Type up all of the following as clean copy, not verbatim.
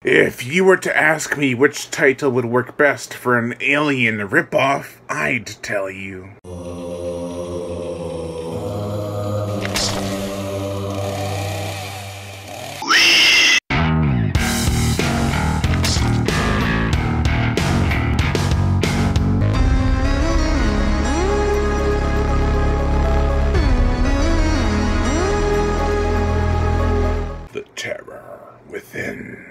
If you were to ask me which title would work best for an Alien ripoff, I'd tell you. The Terror Within.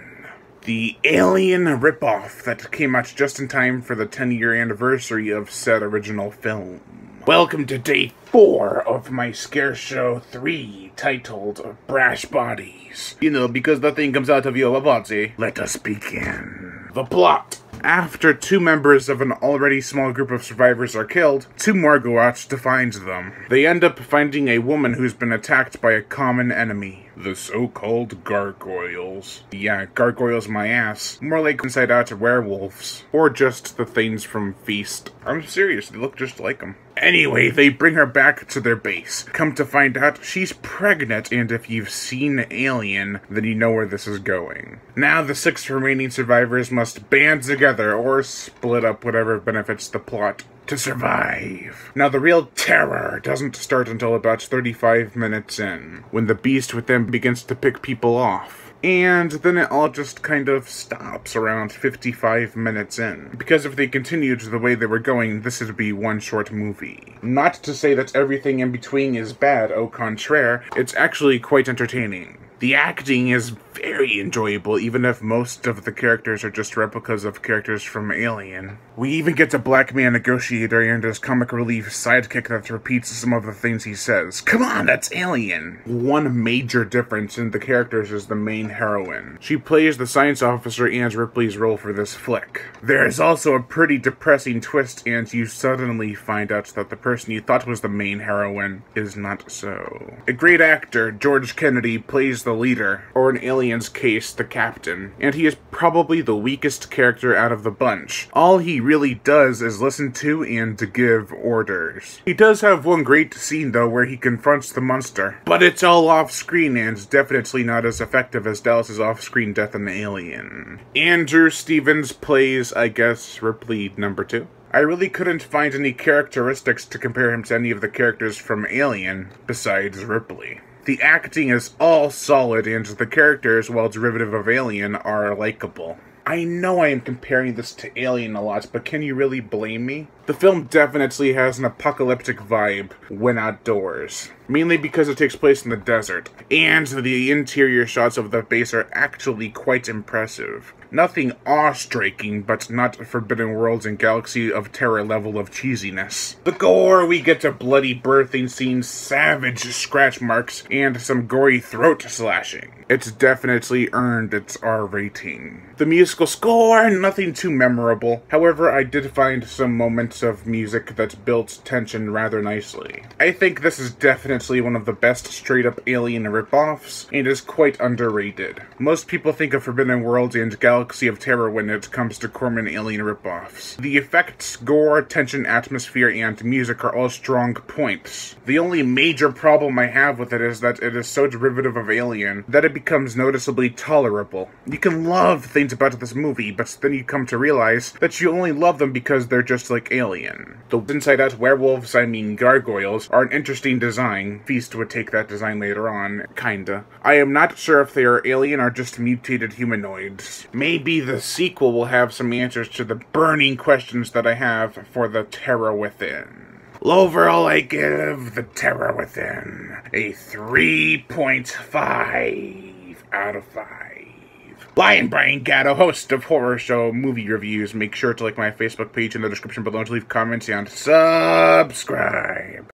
The Alien ripoff that came out just in time for the 10-year anniversary of said original film. Welcome to day 4 of my Scare Show 3, titled Brash Bodies. You know, because nothing comes out of your body. Let us begin. The plot. After 2 members of an already small group of survivors are killed, 2 more go out to find them. They end up finding a woman who's been attacked by a common enemy. The so-called gargoyles. Yeah, gargoyles my ass. More like inside-out werewolves. Or just the things from Feast. I'm serious, they look just like them. Anyway, they bring her back to their base. Come to find out, she's pregnant, and if you've seen Alien, then you know where this is going. Now the 6 remaining survivors must band together, or split up, whatever benefits the plot, to survive. Now the real terror doesn't start until about 35 minutes in, when the beast within begins to pick people off. And then it all just kind of stops around 55 minutes in. Because if they continued the way they were going, this would be one short movie. Not to say that everything in between is bad, au contraire, it's actually quite entertaining. The acting is very enjoyable, even if most of the characters are just replicas of characters from Alien. We even get a black man negotiator and his comic relief sidekick that repeats some of the things he says. Come on, that's Alien! One major difference in the characters is the main heroine. She plays the science officer and Ripley's role for this flick. There is also a pretty depressing twist, and you suddenly find out that the person you thought was the main heroine is not so. A great actor, George Kennedy, plays the leader, or in Alien's case, the captain, and he is probably the weakest character out of the bunch. All he really does is listen to and to give orders. He does have one great scene though where he confronts the monster, but it's all off-screen and definitely not as effective as Dallas's off-screen death in Alien. Andrew Stevens plays, I guess, Ripley number 2. I really couldn't find any characteristics to compare him to any of the characters from Alien, besides Ripley. The acting is all solid, and the characters, while derivative of Alien, are likable. I know I am comparing this to Alien a lot, but can you really blame me? The film definitely has an apocalyptic vibe when outdoors, mainly because it takes place in the desert, and the interior shots of the base are actually quite impressive. Nothing awe-striking, but not Forbidden Worlds and Galaxy of Terror level of cheesiness. The gore, we get a bloody birthing scene, savage scratch marks, and some gory throat slashing. It's definitely earned its R rating. The musical score, nothing too memorable. However, I did find some moments of music that built tension rather nicely. I think this is definitely one of the best straight-up Alien ripoffs, and is quite underrated. Most people think of Forbidden Worlds and Galaxy of Terror when it comes to Corman Alien ripoffs. The effects, gore, tension, atmosphere, and music are all strong points. The only major problem I have with it is that it is so derivative of Alien that it becomes noticeably tolerable. You can love things about this movie, but then you come to realize that you only love them because they're just like Alien. The inside-out werewolves, I mean gargoyles, are an interesting design. Feast would take that design later on, kinda. I am not sure if they are alien or just mutated humanoids. Maybe the sequel will have some answers to the burning questions that I have for The Terror Within. Overall, I give The Terror Within a 3.5 out of 5. I am Brian Gatto, host of Horror Show Movie Reviews. Make sure to like my Facebook page in the description below to leave comments and subscribe.